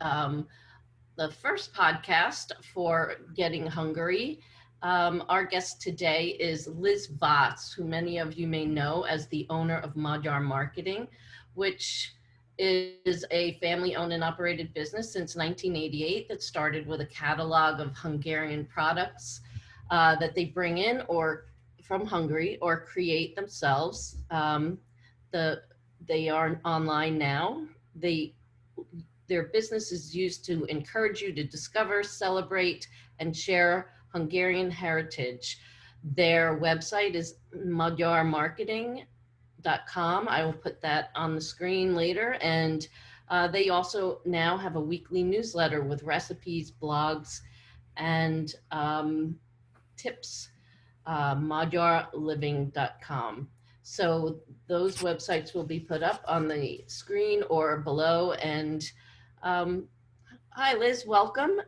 the first podcast for Getting Hungary. Our guest today is Liz Vos, who many of you may know as the owner of Magyar Marketing, which is a family-owned and operated business since 1988 that started with a catalog of Hungarian products that they bring in or from Hungary or create themselves. They are online now. Their business is used to encourage you to discover, celebrate, and share Hungarian heritage. Their website is magyarmarketing.com. I will put that on the screen later. And they also now have a weekly newsletter with recipes, blogs, and tips, magyarliving.com. So those websites will be put up on the screen or below. And hi, Liz, welcome.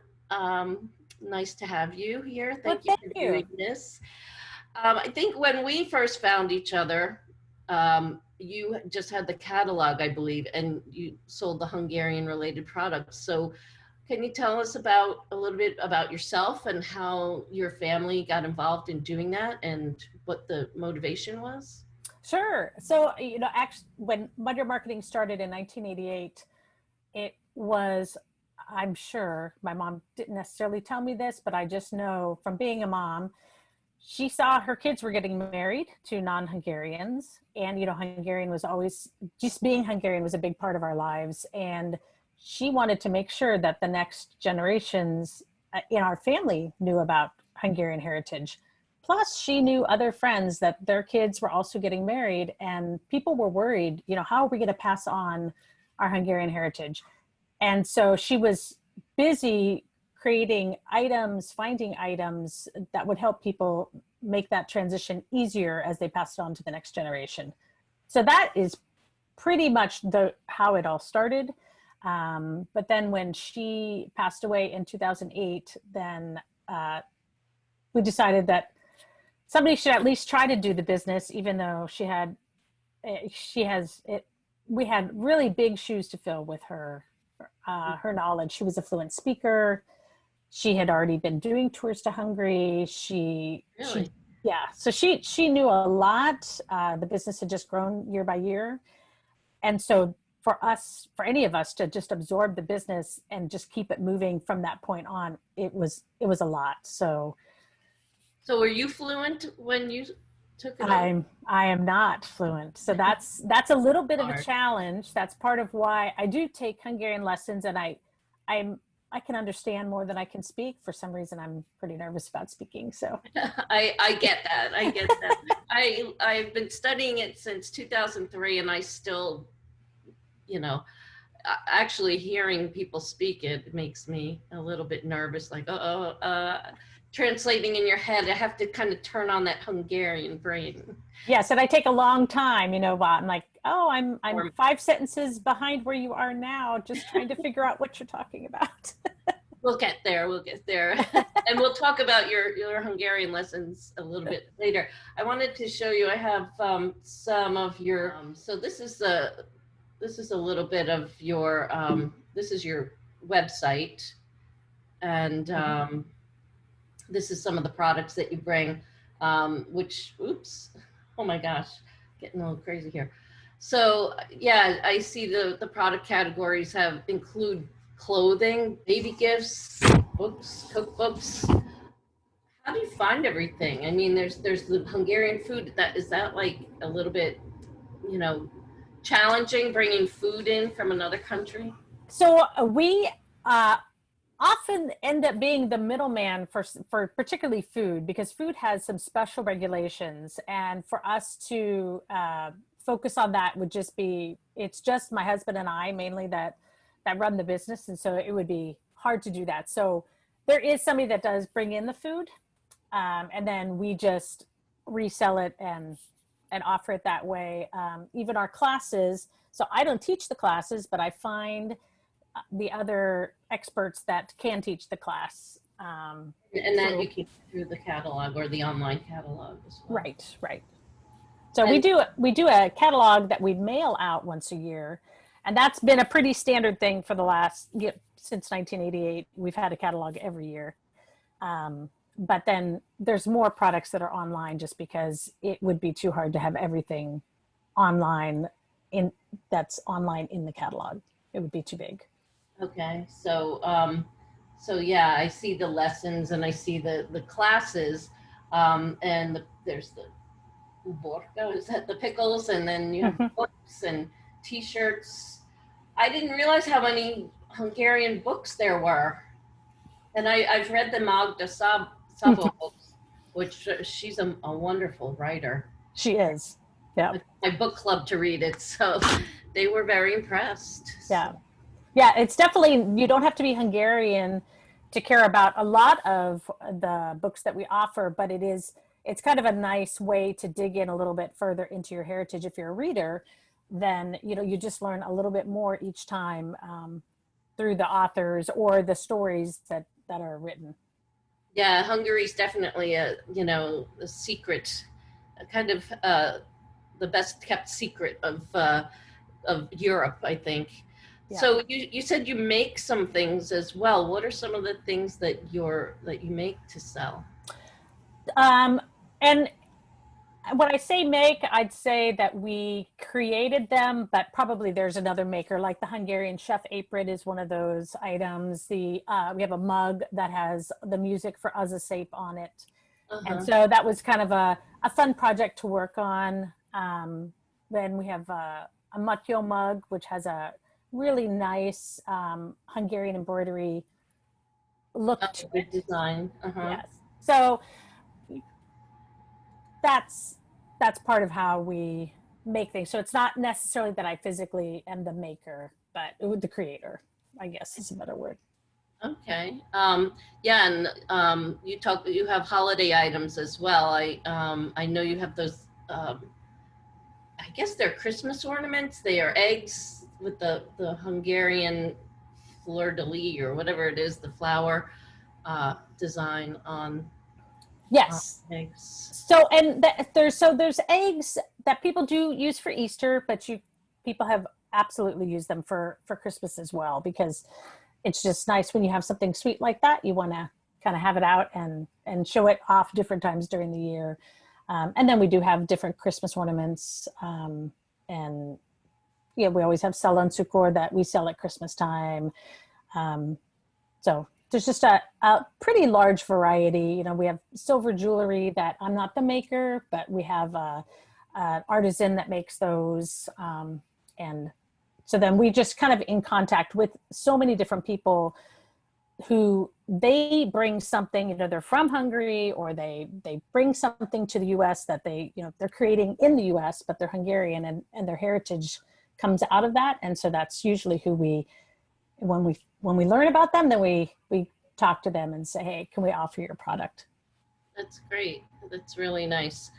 Nice to have you here. Thank you for doing this. I think when we first found each other, you just had the catalog, I believe, and you sold the Hungarian related products. So can you tell us a little bit about yourself and how your family got involved in doing that and what the motivation was? Sure. So, actually, when Magyar Marketing started in 1988, it was, I'm sure, my mom didn't necessarily tell me this, but I just know from being a mom, she saw her kids were getting married to non-Hungarians. And, Hungarian was always, just being Hungarian was a big part of our lives. And she wanted to make sure that the next generations in our family knew about Hungarian heritage. Plus, she knew other friends that their kids were also getting married, and people were worried, how are we going to pass on our Hungarian heritage? And so she was busy creating items, finding items that would help people make that transition easier as they passed it on to the next generation. So that is pretty much how it all started. But then when she passed away in 2008, then we decided that somebody should at least try to do the business, even though we had really big shoes to fill with her knowledge. She was a fluent speaker. She had already been doing tours to Hungary. So she knew a lot. The business had just grown year by year. And so for any of us to just absorb the business and just keep it moving from that point on, it was a lot. So were you fluent when you took it? I am not fluent. So that's a little bit of a challenge. That's part of why I do take Hungarian lessons, and I can understand more than I can speak. For some reason, I'm pretty nervous about speaking. So I get that. I've been studying it since 2003, and I still, actually hearing people speak it makes me a little bit nervous. Like, translating in your head, I have to kind of turn on that Hungarian brain. Yes, and I take a long time, I'm like, I'm 5 sentences behind where you are now, just trying to figure out what you're talking about. We'll get there. And we'll talk about your Hungarian lessons a little bit later. I wanted to show you, I have some of your, so this is a little bit of your, this is your website. And this is some of the products that you bring, which, oh my gosh, getting a little crazy here. So yeah, I see the product categories include clothing, baby gifts, books, cookbooks. How do you find everything? I mean, there's the Hungarian food. Is that like a little bit, challenging bringing food in from another country? So we often end up being the middleman for particularly food, because food has some special regulations, and for us to focus on that would just be, it's just my husband and I mainly that run the business, and so it would be hard to do that. So there is somebody that does bring in the food, and then we just resell it and offer it that way. Even our classes, so I don't teach the classes, but I find the other experts that can teach the class. And then you keep through the catalog or the online catalog as well. Right. So we do a catalog that we mail out once a year, and that's been a pretty standard thing for the last since 1988, we've had a catalog every year. But then there's more products that are online just because it would be too hard to have everything online that's online in the catalog. It would be too big. Okay, so so yeah, I see the lessons and I see the classes, there's the uborka, is that the pickles, and then you have books and T-shirts. I didn't realize how many Hungarian books there were, and I've read the Magda Sabo books, which she's a wonderful writer. She is. Yeah. My book club to read it, so they were very impressed. Yeah. Yeah, it's definitely, you don't have to be Hungarian to care about a lot of the books that we offer, but it's kind of a nice way to dig in a little bit further into your heritage. If you're a reader, then, you just learn a little bit more each time through the authors or the stories that are written. Yeah, Hungary's definitely a secret, a kind of the best kept secret of Europe, I think. Yeah. So you said you make some things as well. What are some of the things that you make to sell? And when I say make, I'd say that we created them, but probably there's another maker, like the Hungarian chef apron is one of those items. We have a mug that has the music for Azasape on it. And so that was kind of a fun project to work on. Then we have a Matyo mug, which has a really nice Hungarian embroidery look to it. Design. Yes. So that's part of how we make things. So it's not necessarily that I physically am the maker, but the creator, I guess is a better word. Okay. Yeah, and you have holiday items as well. I know you have those. I guess they're Christmas ornaments. They are eggs with the Hungarian fleur de lis or whatever it is, the flower design on. Yes. Eggs. So and there's eggs that people do use for Easter, but people have absolutely used them for Christmas as well, because it's just nice when you have something sweet like that. You want to kind of have it out and show it off different times during the year. And then we do have different Christmas ornaments. And yeah, we always have Salon that we sell at Christmas time. So there's just a pretty large variety. We have silver jewelry that I'm not the maker, but we have an artisan that makes those. And so then we just kind of in contact with so many different people who they bring something, they're from Hungary, or they bring something to the US that they're creating in the US, but they're Hungarian and their heritage comes out of that. And so that's usually who when we learn about them, then we talk to them and say, hey, can we offer your product? That's great. That's really nice.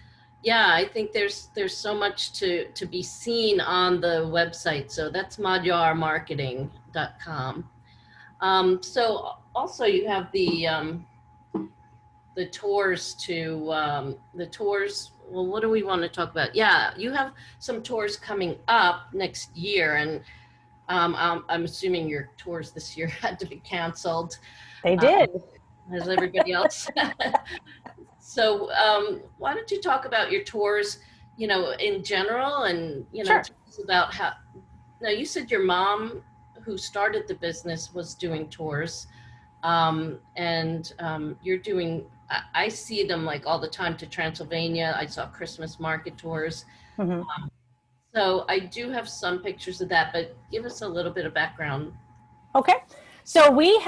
Yeah, I think there's so much to be seen on the website. So that's magyarmarketing.com. So also you have the tours well, what do we want to talk about? Yeah, you have some tours coming up next year, and I'm assuming your tours this year had to be canceled. They did. As everybody else. So why don't you talk about your tours, in general, and, Sure. about how, now you said your mom who started the business was doing tours, and you're doing, I see them like all the time to Transylvania. I saw Christmas market tours. Mm-hmm. So I do have some pictures of that, but give us a little bit of background. Okay. So we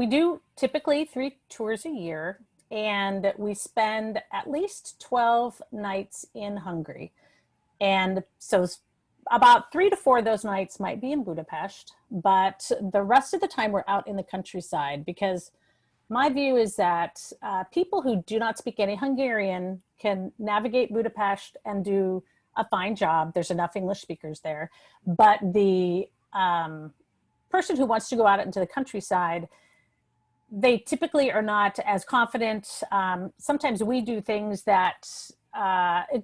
do typically 3 tours a year, and we spend at least 12 nights in Hungary. And so about 3 to 4 of those nights might be in Budapest, but the rest of the time we're out in the countryside, because my view is that people who do not speak any Hungarian can navigate Budapest and do a fine job. There's enough English speakers there, but the person who wants to go out into the countryside, they typically are not as confident. Sometimes we do things that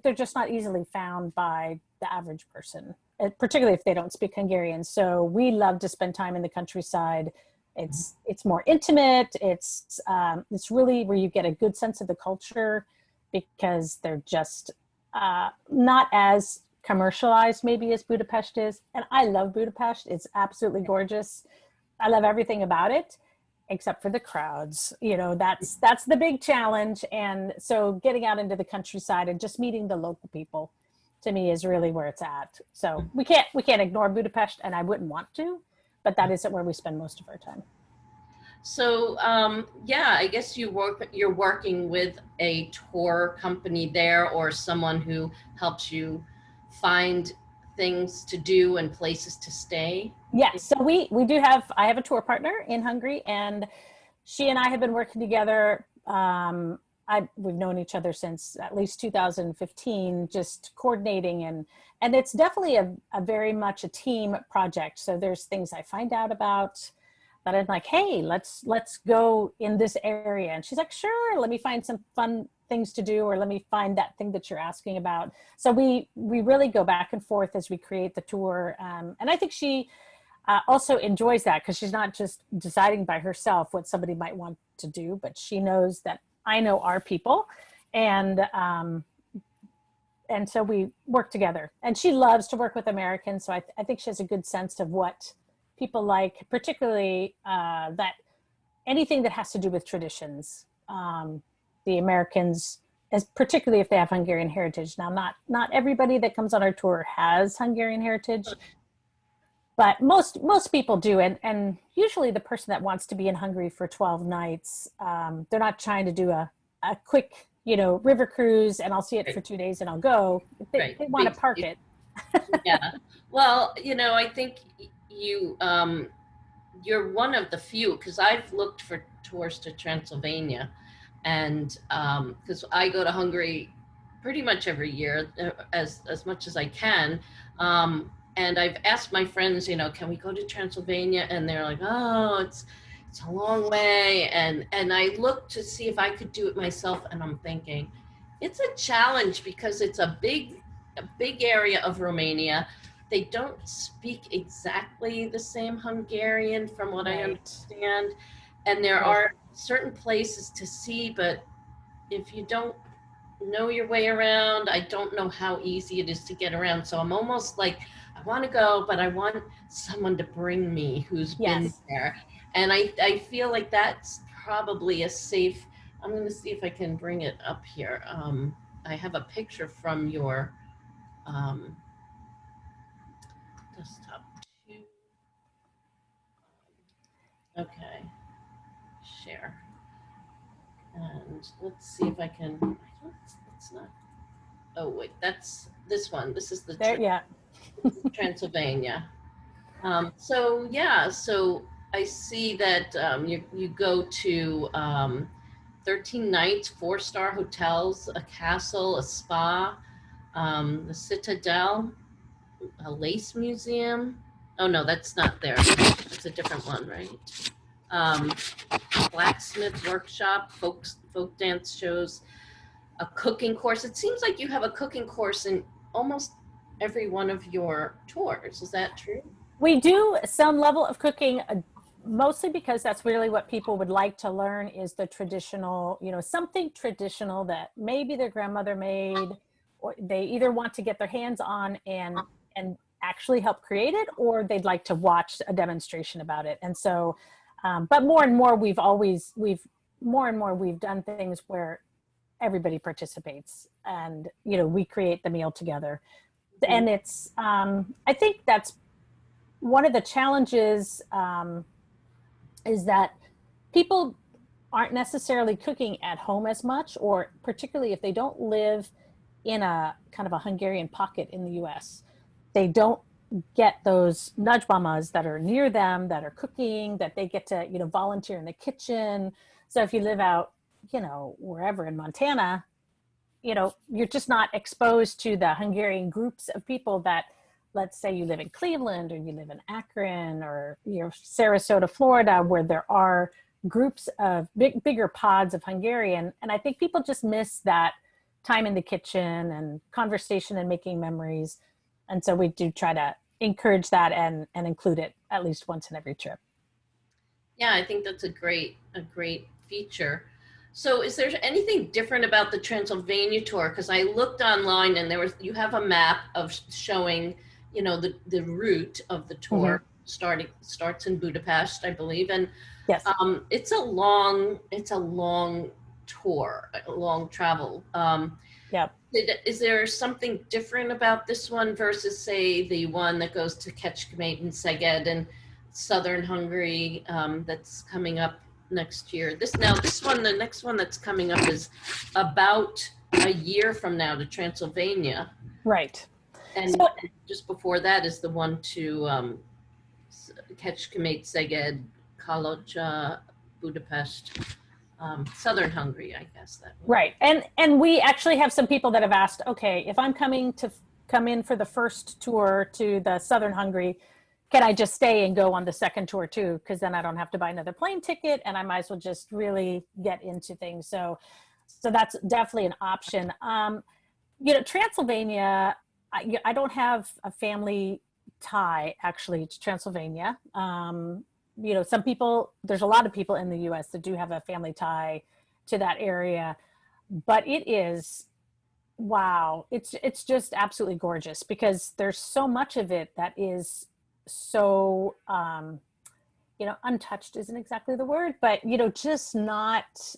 they're just not easily found by the average person. particularly if they don't speak Hungarian. So we love to spend time in the countryside. It's more intimate. It's really where you get a good sense of the culture, because they're just not as commercialized maybe as Budapest is. And I love Budapest. It's absolutely gorgeous. I love everything about it, except for the crowds. That's the big challenge. And so getting out into the countryside and just meeting the local people, to me, is really where it's at. So we can't ignore Budapest, and I wouldn't want to, but that isn't where we spend most of our time. So yeah, I guess you're working with a tour company there, or someone who helps you find things to do and places to stay. Yes. So I have a tour partner in Hungary, and she and I have been working together. We've known each other since at least 2015, just coordinating, and it's definitely a very much a team project. So there's things I find out about that I'm like, hey, let's go in this area. And she's like, sure, let me find some fun things to do, or let me find that thing that you're asking about. So we really go back and forth as we create the tour. And I think she also enjoys that, because she's not just deciding by herself what somebody might want to do, but she knows that I know our people, and so we work together. And she loves to work with Americans, so I think she has a good sense of what people like, particularly that anything that has to do with traditions. The Americans, as particularly if they have Hungarian heritage. Now, not everybody that comes on our tour has Hungarian heritage, but most people do. And usually the person that wants to be in Hungary for 12 nights, they're not trying to do a quick, river cruise and I'll see it for 2 days and I'll go. They want to park it. Yeah. Well, I think you're one of the few, because I've looked for tours to Transylvania, and because I go to Hungary pretty much every year, as much as I can. And I've asked my friends, can we go to Transylvania? And they're like, oh, it's a long way. And I looked to see if I could do it myself. And I'm thinking, it's a challenge, because it's a big area of Romania. They don't speak exactly the same Hungarian, from what I understand. And there are certain places to see, but if you don't know your way around, I don't know how easy it is to get around. So I'm almost like, I want to go, but I want someone to bring me who's been there. And I feel like that's probably a safe, I'm going to see if I can bring it up here. I have a picture from your desktop too. Okay, share. And let's see if I can, it's not, oh wait, that's this one. This is the Transylvania. So yeah, so I see that you go to 13 nights, 4-star hotels, a castle, a spa, the Citadel, a lace museum. Oh no, that's not there. It's a different one, right? Blacksmith workshop, folk dance shows, a cooking course. It seems like you have a cooking course in almost every one of your tours. Is that true? We do some level of cooking, mostly because that's really what people would like to learn, is the traditional, something traditional that maybe their grandmother made, or they either want to get their hands on and actually help create it, or they'd like to watch a demonstration about it. And so, but more and more we've done things where everybody participates, and we create the meal together. Mm-hmm. And it's I think that's one of the challenges, is that people aren't necessarily cooking at home as much, or particularly if they don't live in a kind of a Hungarian pocket in the US, they don't get those nagymamas that are near them, that are cooking, that they get to, volunteer in the kitchen. So if you live out, wherever in Montana, you're just not exposed to the Hungarian groups of people that, let's say you live in Cleveland, or you live in Akron, or Sarasota, Florida, where there are groups of bigger pods of Hungarian. And I think people just miss that time in the kitchen and conversation and making memories. And so we do try to encourage that and include it at least once in every trip. Yeah, I think that's a great feature. So is there anything different about the Transylvania tour? Because I looked online and you have a map of showing, you know, the route of the tour. Starts in Budapest, I believe, and Yes. it's a long tour, a long travel. Yep. Is there something different about this one versus, say, the one that goes to Kecskemét and Szeged and southern Hungary that's coming up next year? The next one that's coming up is about a year from now to Transylvania. Right. And so, just before that is the one to Kecskemét, Szeged, Kalocsa, Budapest. Southern Hungary, I guess that. Right, and we actually have some people that have asked, okay, if I'm come in for the first tour to the southern Hungary, can I just stay and go on the second tour too? Because then I don't have to buy another plane ticket, and I might as well just really get into things. So that's definitely an option. You know, Transylvania, I don't have a family tie actually to Transylvania. You know, there's a lot of people in the US that do have a family tie to that area, but it is, wow, it's just absolutely gorgeous because there's so much of it that is so, you know, untouched isn't exactly the word, but, you know, just not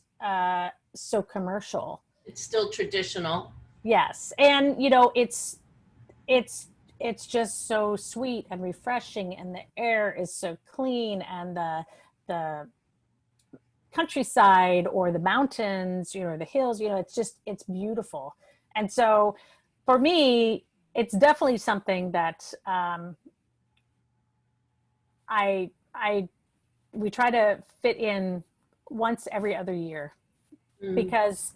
so commercial. It's still traditional. Yes. And, you know, it's just so sweet and refreshing, and the air is so clean, and the countryside or the mountains, you know, or the hills, you know, it's beautiful. And so for me, it's definitely something that we try to fit in once every other year, because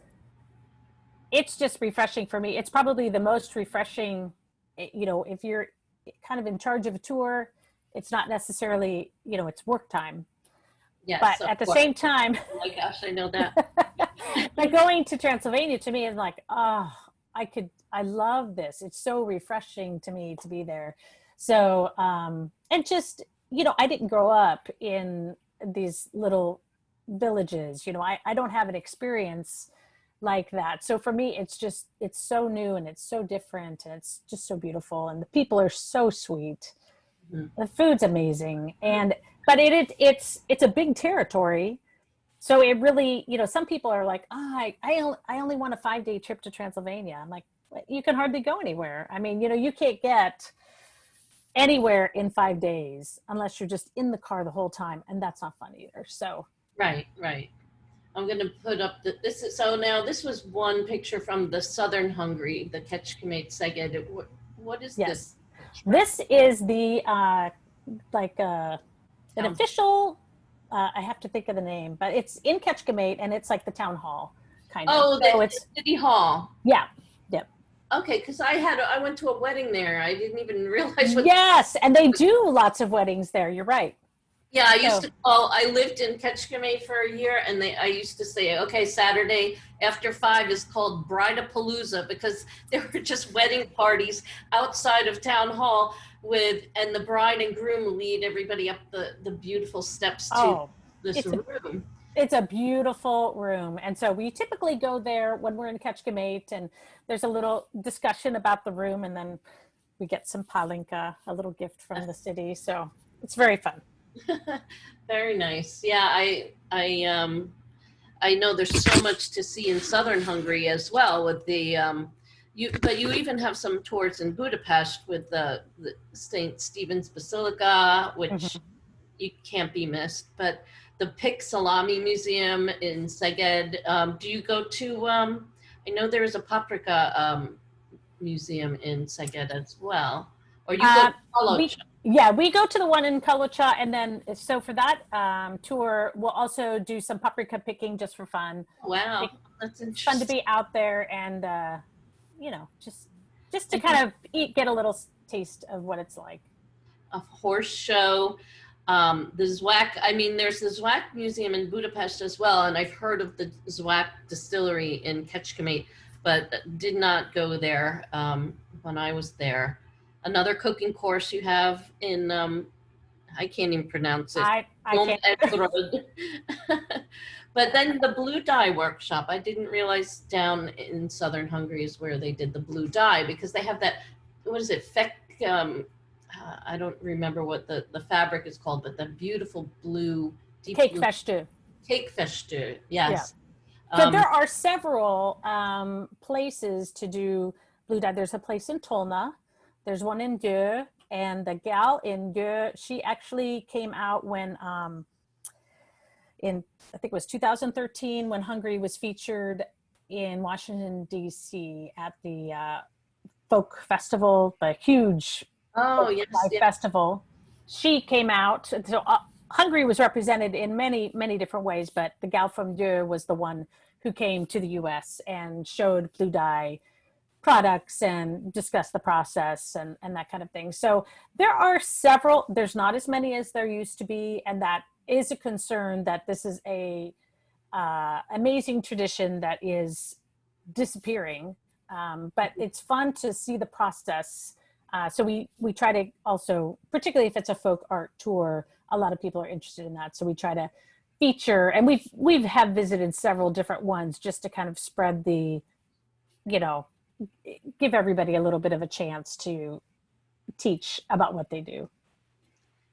it's just refreshing for me. It's probably the most refreshing, you know, if you're kind of in charge of a tour, it's not necessarily, you know, it's work time. Yes, but at the same time, oh my gosh, I know that. But going to Transylvania to me is like, oh, I love this. It's so refreshing to me to be there. So, and just, you know, I didn't grow up in these little villages, you know, I don't have an experience like that. So for me, it's so new, and it's so different, and it's just so beautiful, and the people are so sweet. The food's amazing, but it's a big territory. So it really, you know, some people are like, oh, I only want a 5-day trip to Transylvania. I'm like, you can hardly go anywhere. I mean, you know, you can't get anywhere in 5 days unless you're just in the car the whole time, and that's not fun either. So right. I'm going to put up this was one picture from the southern Hungary, the Kecskemét, Szeged. What is this? This is the an official, I have to think of the name, but it's in Kecskemét, and it's like the town hall kind of. Oh, so it's city hall. Yeah. Yep. Okay, because I went to a wedding there. I didn't even realize what. Yes, and they do lots of weddings there. You're right. Yeah, I lived in Kecskemét for a year, and I used to say, okay, Saturday after 5 is called Bridapalooza, because there were just wedding parties outside of town hall and the bride and groom lead everybody up the beautiful steps to this room. It's a beautiful room. And so we typically go there when we're in Kecskemét, and there's a little discussion about the room, and then we get some palinka, a little gift from the city. So it's very fun. Very nice. Yeah, I know there's so much to see in southern Hungary as well with the but you even have some tours in Budapest with the St. Stephen's Basilica, which you can't be missed. But the Pig Salami Museum in Szeged. Do you go to? I know there is a paprika museum in Szeged as well. Or you go to Kalocsa. Yeah, we go to the one in Kalocsa, and then so for that tour, we'll also do some paprika picking just for fun. Wow, that's interesting. Fun to be out there, and you know, just to kind of get a little taste of what it's like. A horse show, the Zwack. I mean, there's the Zwack Museum in Budapest as well, and I've heard of the Zwack Distillery in Kecskemét, but did not go there when I was there. another cooking course you have in, I can't even pronounce it. I can't. But then the blue dye workshop, I didn't realize down in southern Hungary is where they did the blue dye, because they have that, what is it, I don't remember what the fabric is called, but the beautiful blue, deep Cake blue. festő. Cake festő, yes. So there are several places to do blue dye. There's a place in Tolna, there's one in Győr, and the gal in Győr, she actually came out when in, I think it was 2013, when Hungary was featured in Washington, D.C. at the folk festival, the huge festival. She came out. So Hungary was represented in many, many different ways, but the gal from Győr was the one who came to the U.S. and showed blue dye products and discussed the process and that kind of thing. So there are several, there's not as many as there used to be, and that is a concern that this is a amazing tradition that is disappearing. But it's fun to see the process. So we try to also, particularly if it's a folk art tour, a lot of people are interested in that. So we try to feature, and we've have visited several different ones just to kind of spread the, you know, give everybody a little bit of a chance to teach about what they do.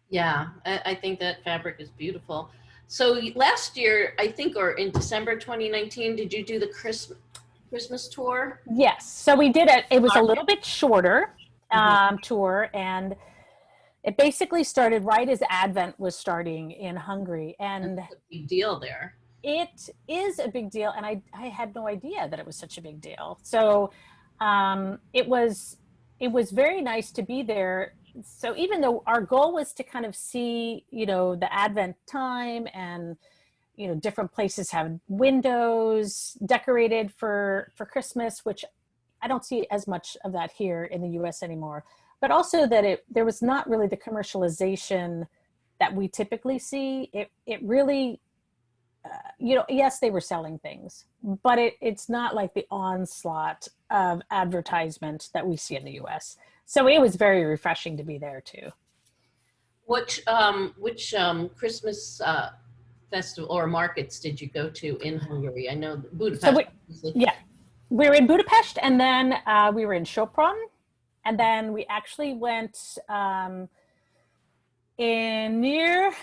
Yeah, I think that fabric is beautiful. So last year, I think, or in December 2019, did you do the Christmas tour? Yes. So we did it. It was a little bit shorter tour, and it basically started right as Advent was starting in Hungary. And that's a big deal there. It is a big deal, and I had no idea that it was such a big deal. So it was very nice to be there. So even though our goal was to kind of see, you know, the Advent time, and, you know, different places have windows decorated for Christmas, which I don't see as much of that here in the US anymore, but also that there was not really the commercialization that we typically see. It really, you know, yes, they were selling things, but it's not like the onslaught of advertisement that we see in the US. So it was very refreshing to be there too. Which Christmas festival or markets did you go to in Hungary? I know Budapest. So we were in Budapest, and then we were in Sopron, and then we actually went in near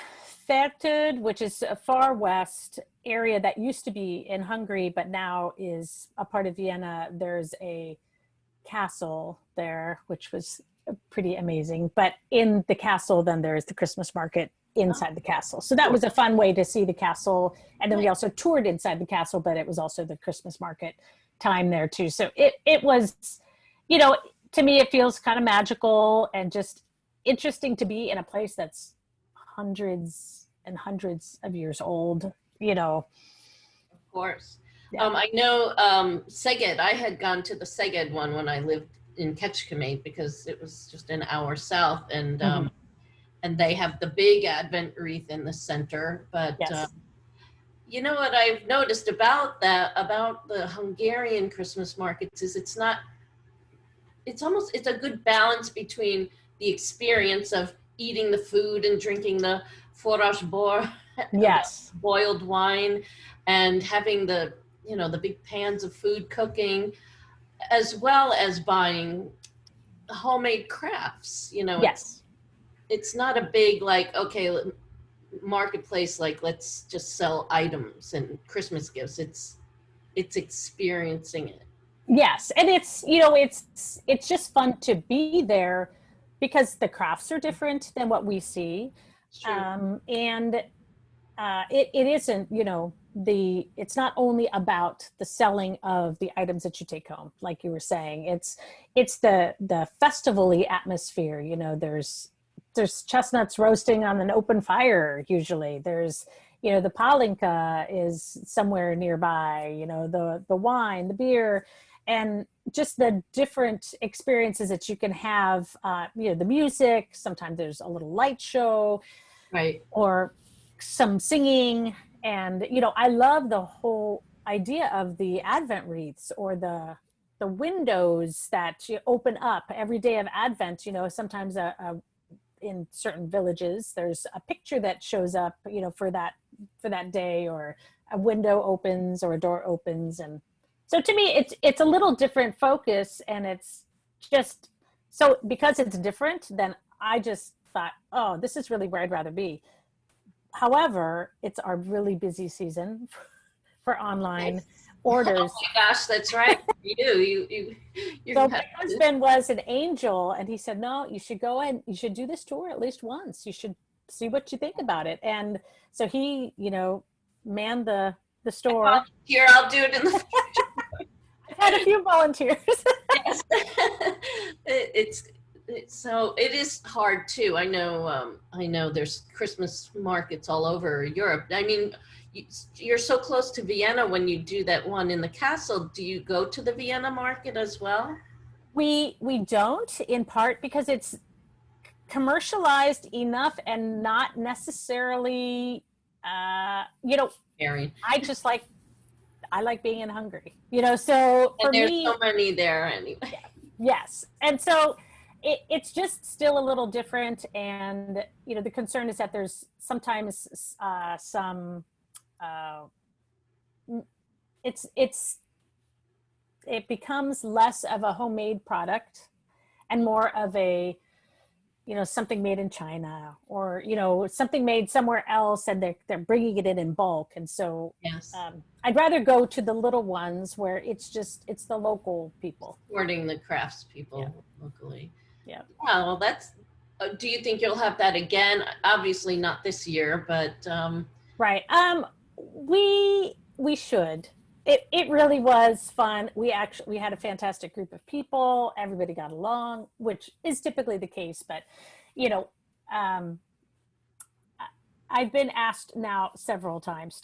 Fertőd, which is a far west area that used to be in Hungary, but now is a part of Vienna. There's a castle there, which was pretty amazing. But in the castle, then there is the Christmas market inside the castle. So that was a fun way to see the castle. And then we also toured inside the castle, but it was also the Christmas market time there too. So it was, you know, to me, it feels kind of magical and just interesting to be in a place that's hundreds and hundreds of years old, you know. Of course. Yeah. I know Szeged, I had gone to the Szeged one when I lived in Kecskemét, because it was just an hour south, and and they have the big Advent wreath in the center. But yes. You know what I've noticed about the Hungarian Christmas markets is it's a good balance between the experience of eating the food and drinking the forrásbor, yes, boiled wine, and having the big pans of food cooking, as well as buying homemade crafts. You know, yes, it's not a big marketplace, like let's just sell items and Christmas gifts. It's experiencing it. Yes, and it's just fun to be there because the crafts are different than what we see, and it isn't, you know, it's not only about the selling of the items that you take home, like you were saying. It's the festival-y atmosphere. You know, there's chestnuts roasting on an open fire. Usually there's, you know, the palinka is somewhere nearby, you know, the wine, the beer, and just the different experiences that you can have, you know, the music. Sometimes there's a little light show, right, or some singing. And, you know, I love the whole idea of the Advent wreaths, or the the windows that you open up every day of Advent. Sometimes in certain villages, there's a picture that shows up, for that day, or a window opens or a door opens. And so to me, it's a little different focus, and it's just, so because it's different, then I just thought, oh, this is really where I'd rather be. However, it's our really busy season for online orders. Oh my gosh, that's right. So my husband was an angel, and he said, no, you should go and you should do this tour at least once. You should see what you think about it. And so he, manned the store. Here, I'll do it in the future. I've had a few volunteers. Yes. So it is hard too. I know there's Christmas markets all over Europe. I mean, you're so close to Vienna. When you do that one in the castle, do you go to the Vienna market as well? We don't, in part because it's commercialized enough and not necessarily, Very. I like being in Hungary, so for there's me, so many there anyway. yes. And so it's just still a little different. And, the concern is that there's sometimes it becomes less of a homemade product and more of a, something made in China, or, something made somewhere else, and they're bringing it in bulk. And so yes. I'd rather go to the little ones where it's the local people. Supporting the crafts people locally. Yeah. Yeah, well, that's, do you think you'll have that again? Obviously not this year, but. Right. We should. It really was fun. We had a fantastic group of people. Everybody got along, which is typically the case. But, I've been asked now several times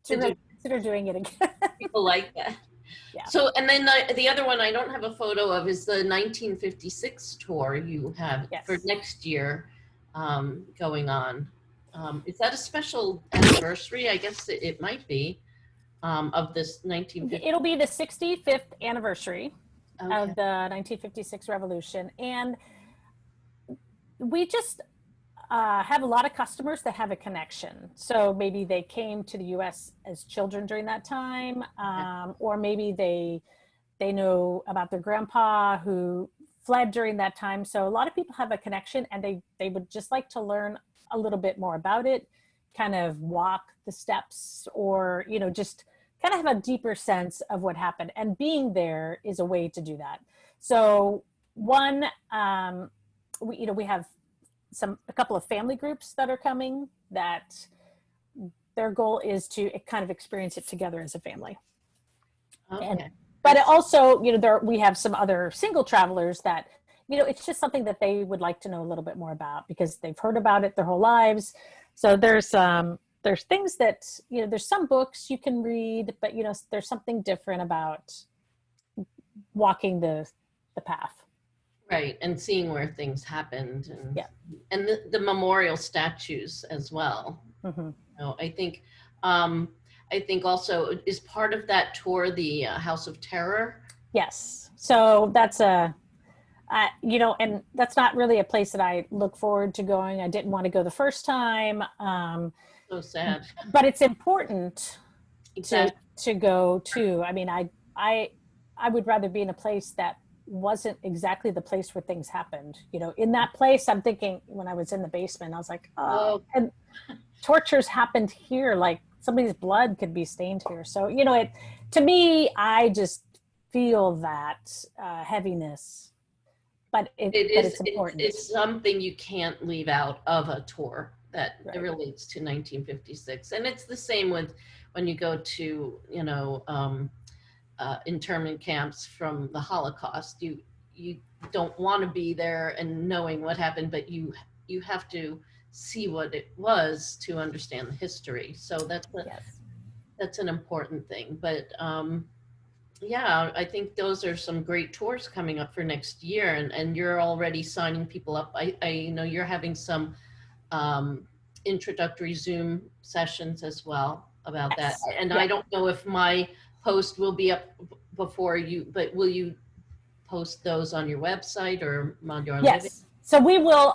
to really consider doing it again. People like that. Yeah. So, and then the other one I don't have a photo of is the 1956 tour you have for next year going on. Is that a special anniversary? I guess it might be. Of this 1950. It'll be the 65th anniversary of the 1956 revolution. And we just have a lot of customers that have a connection. So maybe they came to the US as children during that time, or maybe they know about their grandpa who fled during that time. So a lot of people have a connection, and they would just like to learn a little bit more about it, kind of walk the steps, or, just kind of have a deeper sense of what happened. And being there is a way to do that. So one, we have a couple of family groups that are coming, that their goal is to kind of experience it together as a family. Okay. But also, we have some other single travelers that, it's just something that they would like to know a little bit more about because they've heard about it their whole lives. So there's things that, there's some books you can read, but, there's something different about walking the path. Right. And seeing where things happened, and the memorial statues as well. Mm-hmm. I think also is part of that tour, the House of Terror. Yes. So that's and that's not really a place that I look forward to going. I didn't want to go the first time. So sad. But it's important exactly. to go to. I mean, I would rather be in a place that wasn't exactly the place where things happened. In that place, I'm thinking, when I was in the basement, I was like, oh. And tortures happened here. Like, somebody's blood could be stained here. So, to me, I just feel that heaviness. But it's important. It's something you can't leave out of a tour that relates to 1956. And it's the same with when you go to, internment camps from the Holocaust. You don't want to be there and knowing what happened, but you have to see what it was to understand the history. So that's an important thing. But I think those are some great tours coming up for next year, and you're already signing people up. I know you're having some introductory Zoom sessions as well about that. And I don't know if my post will be up before you, but will you post those on your website or Magyar Living? Yes. So we will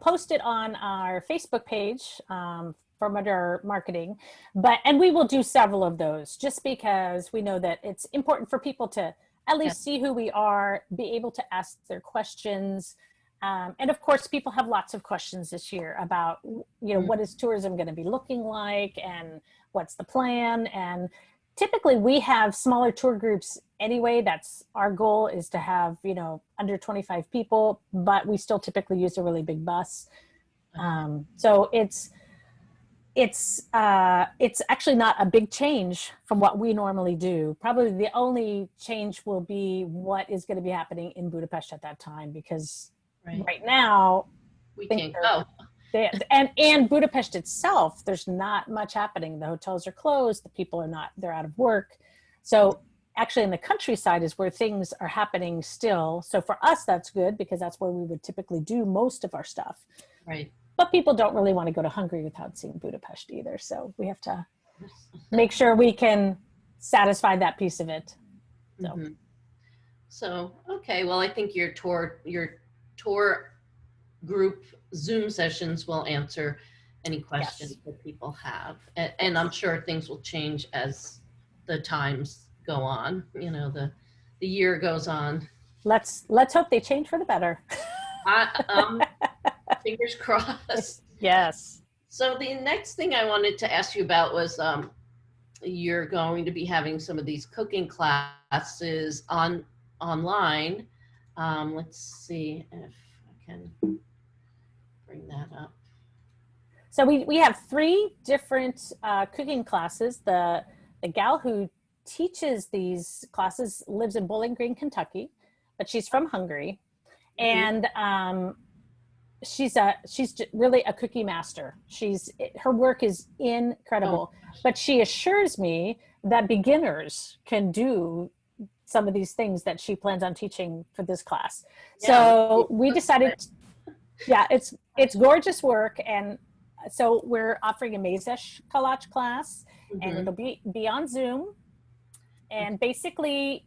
post it on our Facebook page for Magyar Marketing, and we will do several of those just because we know that it's important for people to at least see who we are, be able to ask their questions. And of course, people have lots of questions this year about, what is tourism going to be looking like and what's the plan? And typically we have smaller tour groups anyway. That's our goal, is to have, under 25 people, but we still typically use a really big bus. So it's actually not a big change from what we normally do. Probably the only change will be what is going to be happening in Budapest at that time, because right now we can't go. And Budapest itself, there's not much happening. The hotels are closed. The people they're out of work. So actually in the countryside is where things are happening still. So for us, that's good, because that's where we would typically do most of our stuff. Right. But people don't really want to go to Hungary without seeing Budapest either. So we have to make sure we can satisfy that piece of it. So, So okay. Well, I think your tour group Zoom sessions will answer any questions that people have. And I'm sure things will change as the times go on. The year goes on. Let's hope they change for the better. Fingers crossed. Yes. So the next thing I wanted to ask you about was you're going to be having some of these cooking classes online. Let's see if I can bring that up. So we have 3 different cooking classes. The gal who teaches these classes lives in Bowling Green, Kentucky, but she's from Hungary. And she's really a cookie master. Her work is incredible, but she assures me that beginners can do some of these things that she plans on teaching for this class. So we decided, it's gorgeous work. And so we're offering a Mézes Kalács class, and it'll be on Zoom. And basically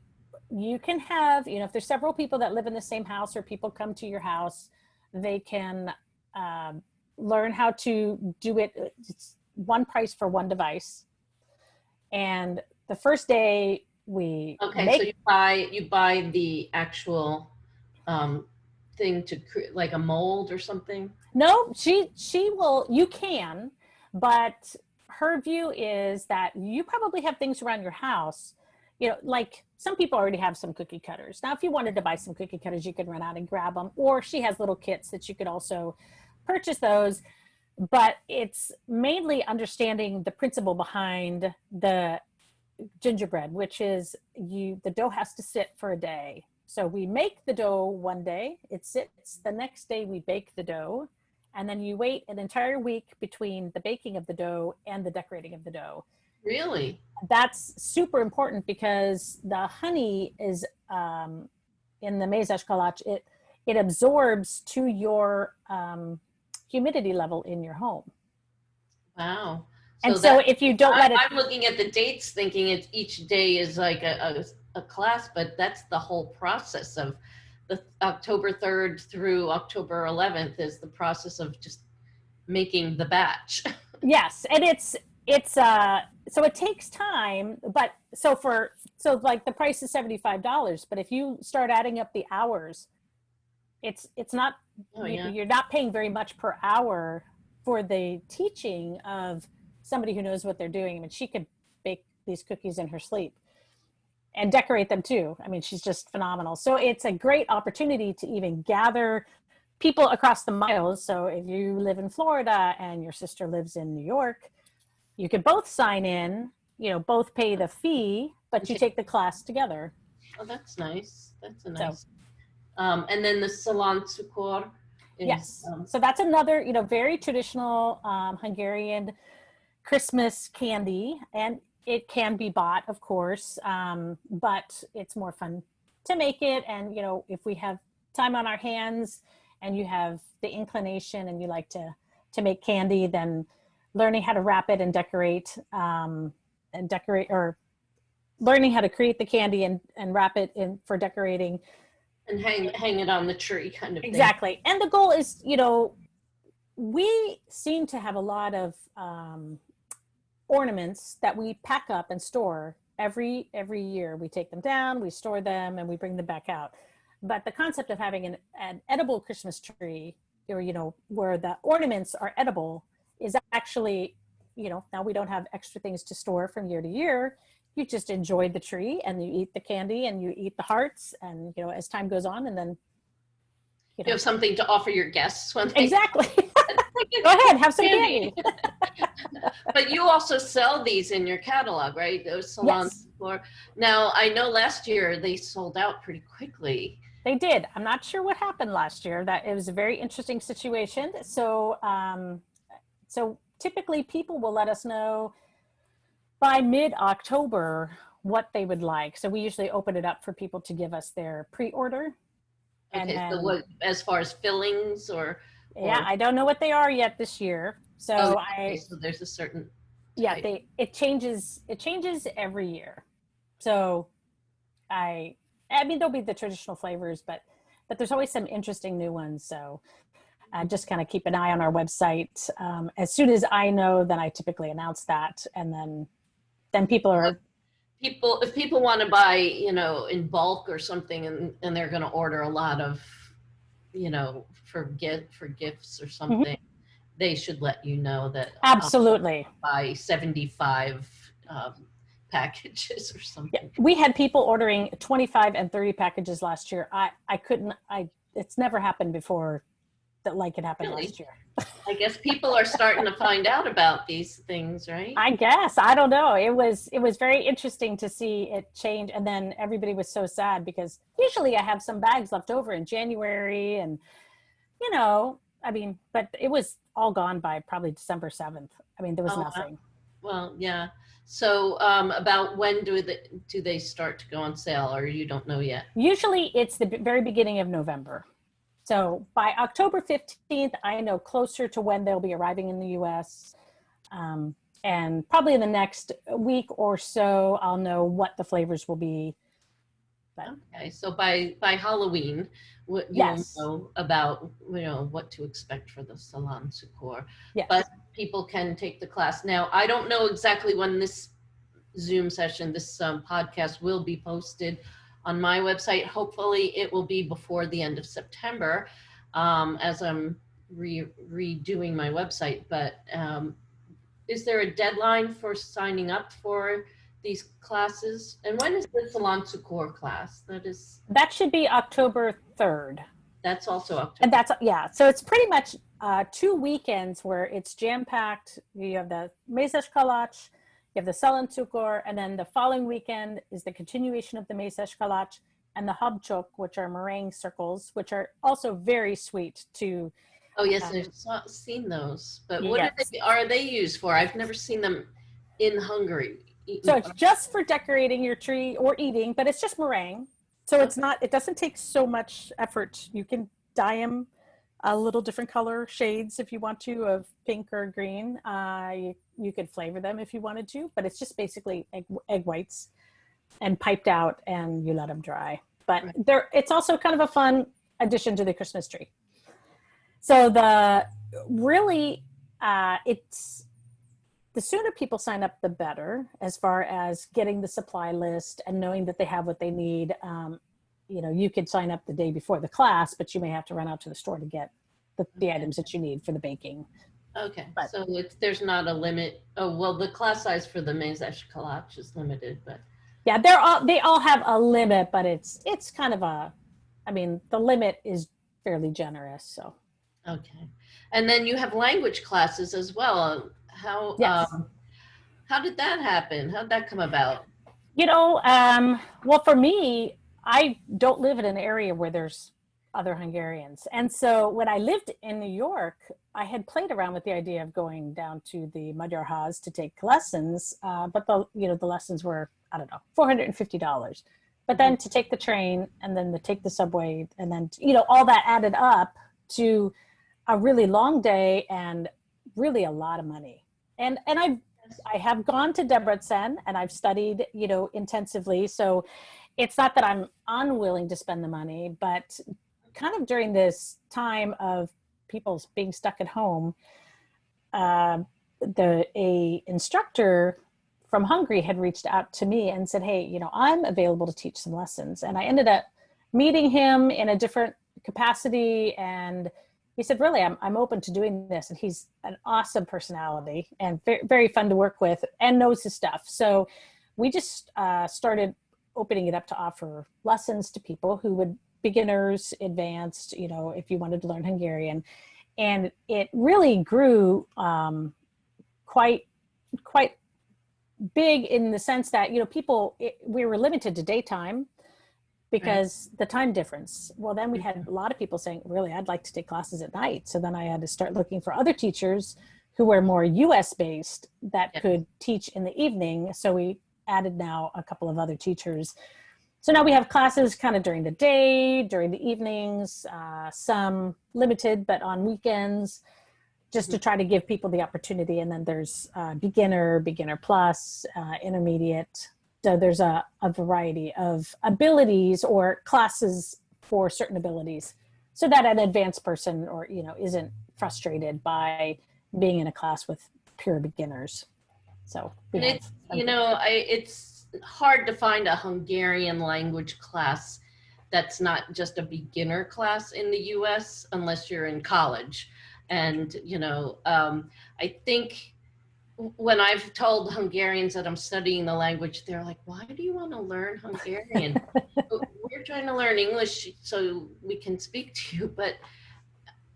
you can have, if there's several people that live in the same house, or people come to your house, they can learn how to do it. It's one price for one device. And the first day so you buy the actual thing to like a mold or something? No, she will, you can, but her view is that you probably have things around your house, like some people already have some cookie cutters. Now, if you wanted to buy some cookie cutters, you could run out and grab them, or she has little kits that you could also purchase those. But it's mainly understanding the principle behind the gingerbread, which is the dough has to sit for a day. So we make the dough one day, it sits. The next day we bake the dough, and then you wait an entire week between the baking of the dough and the decorating of the dough. Really? That's super important, because the honey is in the Mézes Kalács, it absorbs to your humidity level in your home. Wow. And so if you don't let it... I'm looking at the dates thinking each day is like a class, but that's the whole process of the October 3rd through October 11th is the process of just making the batch. Yes. And it's so it takes time, but so like the price is $75, but if you start adding up the hours, it's not, you're not paying very much per hour for the teaching of somebody who knows what they're doing. I mean, she could bake these cookies in her sleep and decorate them too. I mean, she's just phenomenal. So it's a great opportunity to even gather people across the miles. So if you live in Florida and your sister lives in New York, you could both sign in, both pay the fee, but you take the class together. Oh, that's nice. That's a nice. And then the Salon. Yes. So that's another, very traditional Hungarian Christmas candy, and it can be bought, of course, but it's more fun to make it. And, if we have time on our hands and you have the inclination and you like to make candy, then learning how to wrap it and decorate and decorate, or learning how to create the candy and wrap it in for decorating. And hang it on the tree kind of thing. Exactly. And the goal is, you know, we seem to have a lot of ornaments that we pack up and store every year. We take them down, we store them, and we bring them back out. But the concept of having an edible Christmas tree, or, you know, where the ornaments are edible, is actually, you know, now we don't have extra things to store from year to year. You just enjoy the tree and you eat the candy and you eat the hearts, and, you know, as time goes on, and then you have something to offer your guests when they exactly. Go ahead, have some candy. But you also sell these in your catalog, right? Those salons. Yes. Now, I know last year they sold out pretty quickly. They did. I'm not sure what happened last year. That it was a very interesting situation. So, so typically people will let us know by mid-October what they would like. So we usually open it up for people to give us their pre-order. Okay, and so what, as far as fillings or? Yeah, I don't know what they are yet this year. So so there's a certain type. Yeah, it changes every year. So I mean, there'll be the traditional flavors, but there's always some interesting new ones. So just kind of keep an eye on our website. As soon as I know, then I typically announce that, and then people are. If people want to buy, you know, in bulk or something, and they're going to order a lot of, you know, for gifts or something, they should let you know that. Absolutely. Buy 75 packages or something. Yeah, we had people ordering 25 and 30 packages last year. It's never happened before that like it happened last year. I guess people are starting to find out about these things, right? I guess. I don't know. It was very interesting to see it change. And then everybody was so sad because usually I have some bags left over in January, and, you know, I mean, but it was all gone by probably December 7th. I mean, there was nothing. Well, yeah. So about when do they start to go on sale, or you don't know yet? Usually it's the very beginning of November. So by October 15th, I know closer to when they'll be arriving in the U.S. And probably in the next week or so, I'll know what the flavors will be. But, okay, so by Halloween, you'll know about, you know, what to expect for the Salon Sucor. Yes. But people can take the class. Now, I don't know exactly when this Zoom session, this podcast will be posted on my website. Hopefully it will be before the end of September, as I'm redoing my website. But is there a deadline for signing up for these classes? And when is the Salon Sucor class? That should be October 3rd. That's also October. And that's, yeah. So it's pretty much 2 weekends where it's jam-packed. You have the Mézes Kalács, you have the Salon Sucor, and then the following weekend is the continuation of the Mézes Kalács and the Habcsok, which are meringue circles, which are also very sweet too. Oh yes, I've seen those. But what are they used for? I've never seen them in Hungary. So it's just for decorating your tree or eating, but it's just meringue. So it's not, it doesn't take so much effort. You can dye them a little different color shades if you want to, of pink or green. You could flavor them if you wanted to, but it's just basically egg whites and piped out, and you let them dry. But it's also kind of a fun addition to the Christmas tree. So it's the sooner people sign up, the better, as far as getting the supply list and knowing that they have what they need. You know, you could sign up the day before the class, but you may have to run out to the store to get the items that you need for the baking. Okay, so there's not a limit. Oh, well, the class size for the Mézes Kalács is limited, but yeah, they all have a limit, but it's kind of the limit is fairly generous. So okay, and then you have language classes as well. How did that happen? How'd that come about? You know, well, for me, I don't live in an area where there's other Hungarians. And so when I lived in New York, I had played around with the idea of going down to the Magyar Ház to take lessons. But the lessons were, I don't know, $450. But then to take the train and then to take the subway and then, all that added up to a really long day and really a lot of money. And I have gone to Debrecen and I've studied, you know, intensively. So it's not that I'm unwilling to spend the money, but kind of during this time of people being stuck at home, a instructor from Hungary had reached out to me and said, "Hey, you know, I'm available to teach some lessons." And I ended up meeting him in a different capacity, and he said, "Really, I'm open to doing this." And he's an awesome personality and very, very fun to work with and knows his stuff. So we just started opening it up to offer lessons to people who would, beginners, advanced, you know, if you wanted to learn Hungarian. And it really grew quite big in the sense that, you know, we were limited to daytime because the time difference. Well, then we had a lot of people saying, really, I'd like to take classes at night. So then I had to start looking for other teachers who were more US based that could teach in the evening. So we added now a couple of other teachers. So now we have classes kind of during the day, during the evenings, some limited, but on weekends, just to try to give people the opportunity. And then there's beginner plus, intermediate. So there's a variety of abilities or classes for certain abilities so that an advanced person or, you know, isn't frustrated by being in a class with pure beginners. So it's, you know, it's hard to find a Hungarian language class that's not just a beginner class in the US unless you're in college. And, you know, I think when I've told Hungarians that I'm studying the language, they're like, why do you want to learn Hungarian? We're trying to learn English so we can speak to you. But,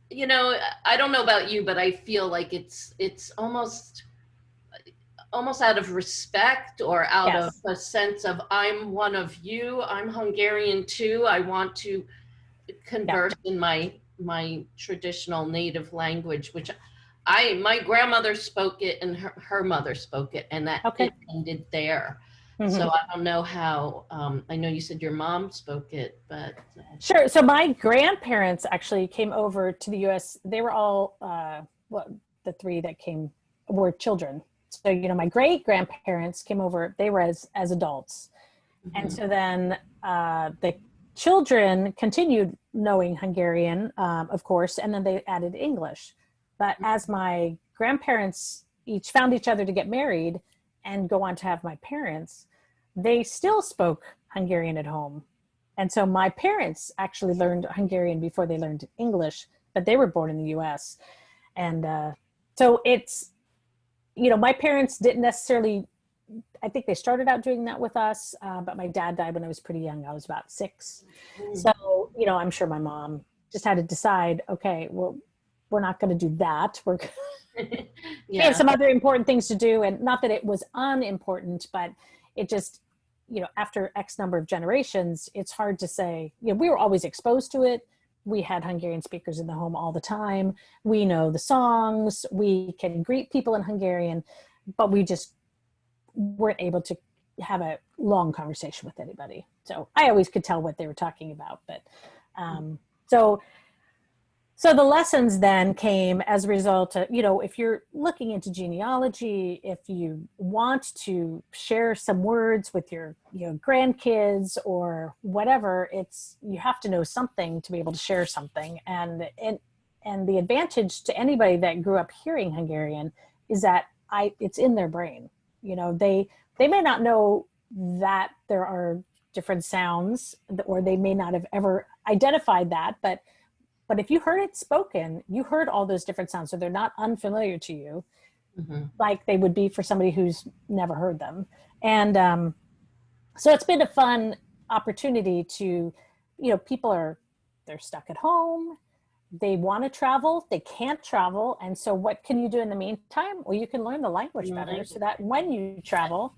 you know, I don't know about you, but I feel like it's almost out of respect or out of a sense of, I'm one of you, I'm Hungarian too, I want to converse in my traditional native language, which my grandmother spoke it and her mother spoke it, and that it ended there. So I don't know how, I know you said your mom spoke it, but. Sure. So my grandparents actually came over to the US. They were all, the three that came were children. So, you know, my great grandparents came over, they were as adults. And so then the children continued knowing Hungarian, of course, and then they added English. But as my grandparents each found each other to get married and go on to have my parents, they still spoke Hungarian at home. And so my parents actually learned Hungarian before they learned English, but they were born in the US. And so it's, you know, my parents didn't necessarily, I think they started out doing that with us, but my dad died when I was pretty young. I was about 6. So, you know, I'm sure my mom just had to decide, okay, well, we're not going to do that. We have some other important things to do. And not that it was unimportant, but it just, you know, after X number of generations, it's hard to say, you know, we were always exposed to it. We had Hungarian speakers in the home all the time. We know the songs. We can greet people in Hungarian, but we just weren't able to have a long conversation with anybody. So I always could tell what they were talking about. But so the lessons then came as a result of, you know, if you're looking into genealogy, if you want to share some words with your, you know, grandkids or whatever, you have to know something to be able to share something. And the advantage to anybody that grew up hearing Hungarian is that it's in their brain. You know, they may not know that there are different sounds, or they may not have ever identified that, but if you heard it spoken, you heard all those different sounds. So they're not unfamiliar to you, like they would be for somebody who's never heard them. And so it's been a fun opportunity to, you know, they're stuck at home. They want to travel, they can't travel. And so what can you do in the meantime? Well, you can learn the language better so that when you travel,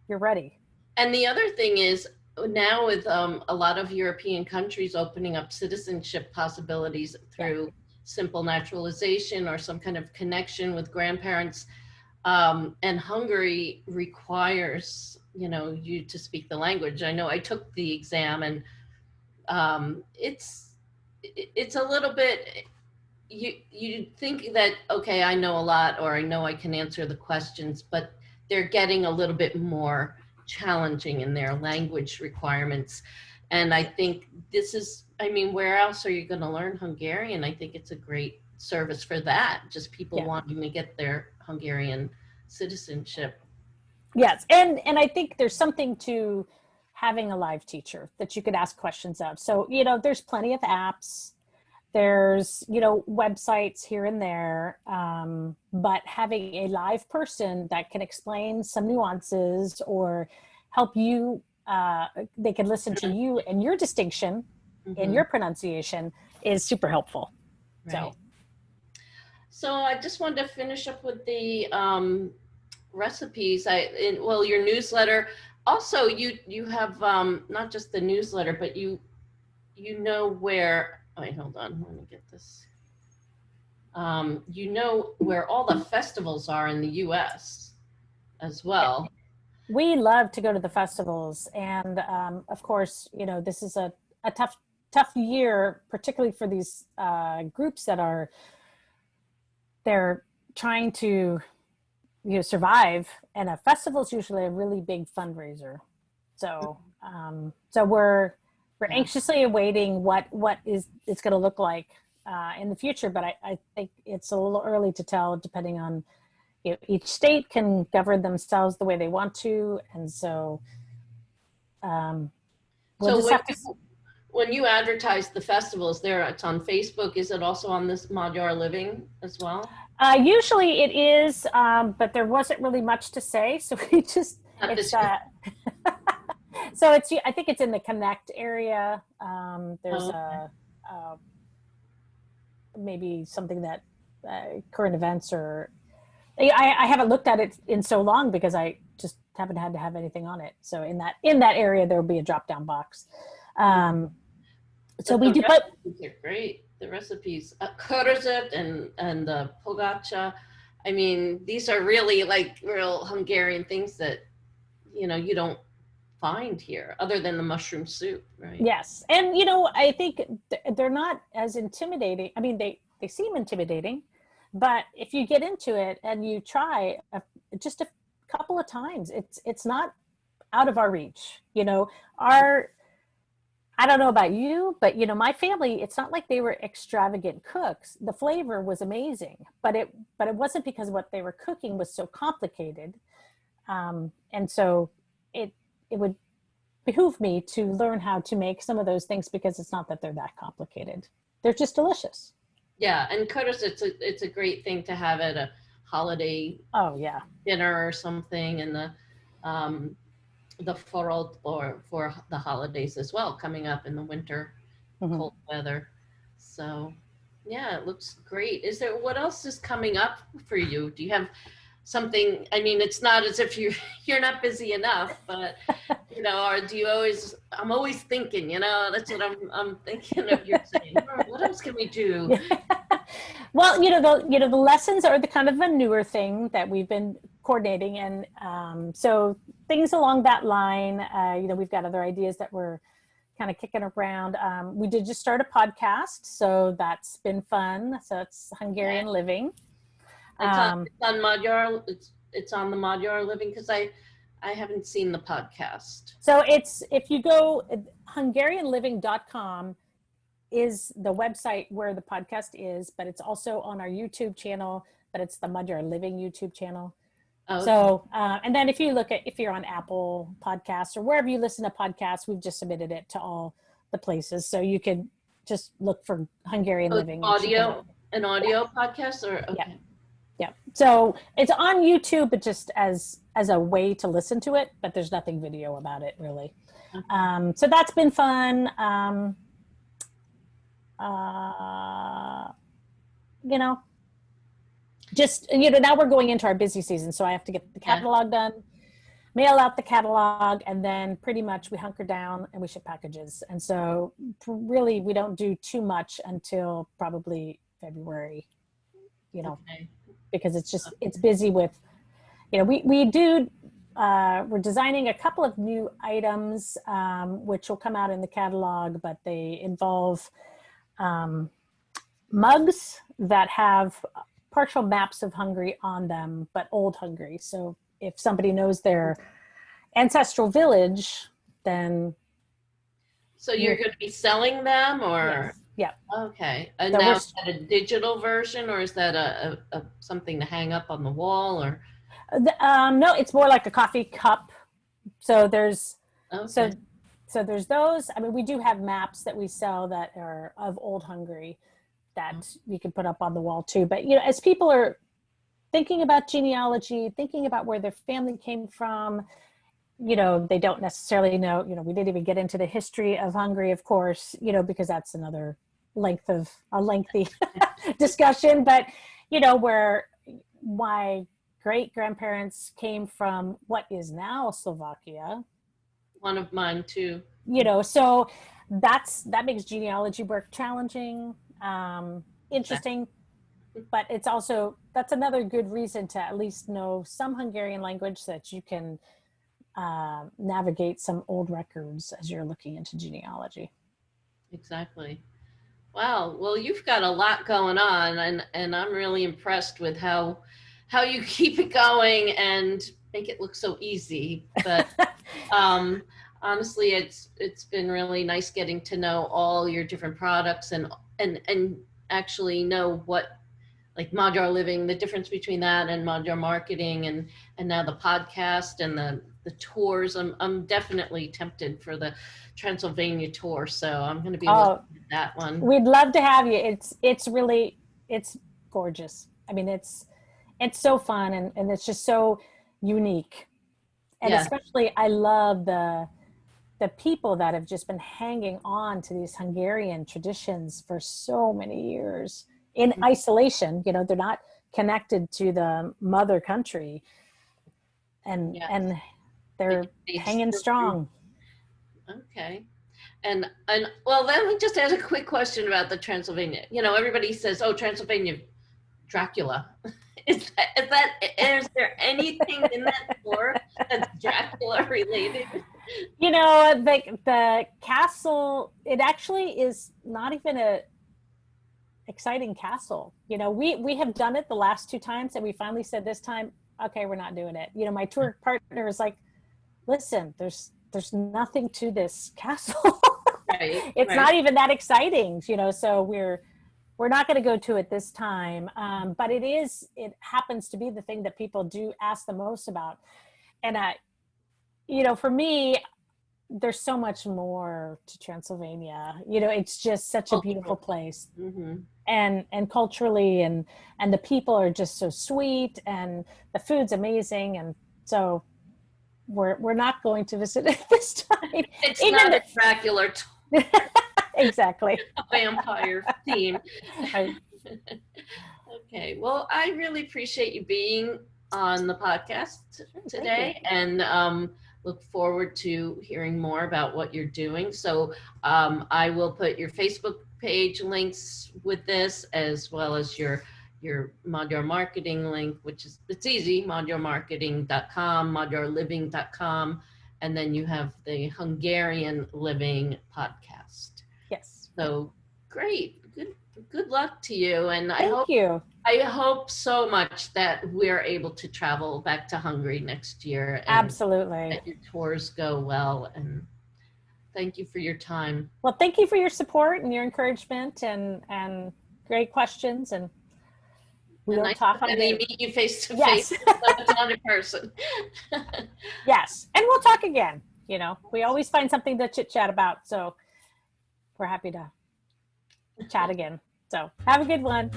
you're ready. And the other thing is, now with a lot of European countries opening up citizenship possibilities through simple naturalization or some kind of connection with grandparents, and Hungary requires, you know, you to speak the language. I know I took the exam, and it's a little bit, you think that, okay, I know a lot, or I know I can answer the questions, but they're getting a little bit more challenging in their language requirements. And I think this is, I mean, where else are you going to learn Hungarian? I think it's a great service for that. Just people wanting to get their Hungarian citizenship. Yes. And I think there's something to having a live teacher that you could ask questions of. So, you know, there's plenty of apps. There's, you know, websites here and there, but having a live person that can explain some nuances or help you, they can listen to you and your distinction in your pronunciation is super helpful. Right. So I just wanted to finish up with the recipes. Well, your newsletter. Also, you have not just the newsletter, but you know where. Wait, hold on. Let me get this. You know where all the festivals are in the U.S. as well. We love to go to the festivals, and of course, you know, this is a tough year, particularly for these groups that they're trying to, you know, survive, and a festival is usually a really big fundraiser. So so we're anxiously awaiting what it's going to look like in the future, but I think it's a little early to tell, depending on, you know, each state can govern themselves the way they want to, and so we'll just have to. When you advertise the festivals there, it's on Facebook. Is it also on this Magyar Living as well? Usually it is, but there wasn't really much to say, so we just so it's, I think it's in the Connect area. There's maybe something that current events, or I haven't looked at it in so long because I just haven't had to have anything on it. So in that area, there will be a drop down box. So we do. But they're great. The recipes, körzet and pogacha. I mean, these are really like real Hungarian things that, you know, you don't find here other than the mushroom soup, right? Yes. And, you know, I think they're not as intimidating. I mean, they seem intimidating, but if you get into it and you try just a couple of times, it's not out of our reach. You know, I don't know about you, but, you know, my family, it's not like they were extravagant cooks. The flavor was amazing, but it wasn't because what they were cooking was so complicated. And so it would behoove me to learn how to make some of those things, because it's not that they're that complicated. They're just delicious. Yeah, and körzet, it's a great thing to have at a holiday dinner or something, and the forró for the holidays as well, coming up in the winter, cold weather. So yeah, it looks great. What else is coming up for you? Do you have something? I mean, it's not as if you're not busy enough, but, you know, or do you always? I'm always thinking, you know, that's what I'm thinking of. You're saying, what else can we do? Well, you know, the lessons are the kind of a newer thing that we've been coordinating, and so things along that line. You know, we've got other ideas that we're kind of kicking around. We did just start a podcast, so that's been fun. So it's Hungarian Living. It's on Magyar. It's on the Magyar Living, because I haven't seen the podcast. So it's, if you go, HungarianLiving.com is the website where the podcast is, but it's also on our YouTube channel, but it's the Magyar Living YouTube channel. Okay. So, and then if you're on Apple Podcasts or wherever you listen to podcasts, we've just submitted it to all the places. So you can just look for Hungarian Living. An audio podcast, or okay. Yeah. So it's on YouTube, but just as a way to listen to it, but there's nothing video about it really. Okay. So that's been fun. You know, just, you know, now we're going into our busy season, so I have to get the catalog done, mail out the catalog, and then pretty much we hunker down and we ship packages. And so really we don't do too much until probably February, you know, because it's just, it's busy with, you know, we do, we're designing a couple of new items, which will come out in the catalog, but they involve, mugs that have partial maps of Hungary on them, but old Hungary. So if somebody knows their ancestral village, then. So you're going to be selling them, or? Yes. Yeah. Okay. And So now is that a digital version, or is that a something to hang up on the wall, or? No, it's more like a coffee cup. So there's, Okay. so there's those. I mean, we do have maps that we sell that are of old Hungary that you can put up on the wall too. But, you know, as people are thinking about genealogy, thinking about where their family came from, you know, they don't necessarily know, you know, we didn't even get into the history of Hungary, of course, you know, because that's another lengthy discussion. But, you know, where my great grandparents came from what is now Slovakia. One of mine too. You know, so that makes genealogy work challenging, interesting, but it's also, that's another good reason to at least know some Hungarian language so that you can navigate some old records as you're looking into genealogy. Exactly. Wow. Well, you've got a lot going on, and I'm really impressed with how you keep it going and make it look so easy. But honestly, it's been really nice getting to know all your different products and actually know what, like Magyar Living, the difference between that and Magyar Marketing, and now the podcast and the tours. I'm definitely tempted for the Transylvania Tour, so I'm going to be looking at that one. We'd love to have you. It's really, it's gorgeous. I mean, it's so fun, and it's just so unique. And especially, I love the people that have just been hanging on to these Hungarian traditions for so many years in isolation. You know, they're not connected to the mother country, and they're hanging strong. Okay. And well, let me just ask a quick question about the Transylvania. You know, everybody says, "Oh, Transylvania, Dracula." Is there anything in that tour that's Dracula related? You know, the castle, it actually is not even a exciting castle. You know, we have done it the last 2 times, and we finally said this time, okay, we're not doing it. You know, my tour partner is like, listen, there's nothing to this castle. Right, it's not even that exciting, you know, so we're not going to go to it this time. But it happens to be the thing that people do ask the most about. And you know, for me, there's so much more to Transylvania. You know, it's just such a beautiful place. Mm-hmm. And culturally, and the people are just so sweet, and the food's amazing. And so we're not going to visit it this time. It's not a Dracula tour. Exactly. A vampire theme. Right. Okay. Well, I really appreciate you being on the podcast today, and look forward to hearing more about what you're doing. So I will put your Facebook page links with this, as well as your Magyar Marketing link, which is, it's easy, magyarmarketing.com, magyarliving.com, and then you have the Hungarian Living podcast. Yes. So great. Good luck to you. And Thank you. I hope so much that we're able to travel back to Hungary next year. And absolutely. that your tours go well. And thank you for your time. Well, thank you for your support and your encouragement, and great questions. And we'll talk again. They meet you face to face. So it's not in person. Yes. And we'll talk again. You know, we always find something to chit chat about. So we're happy to chat again. So have a good one.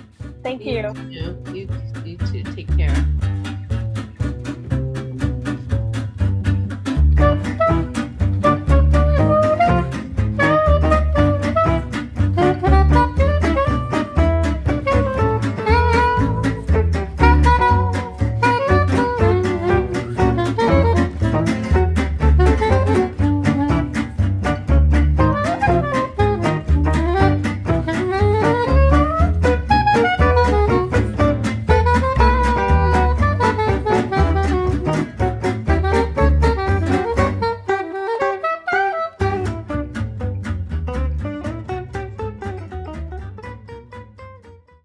Thank you. You too. Take care.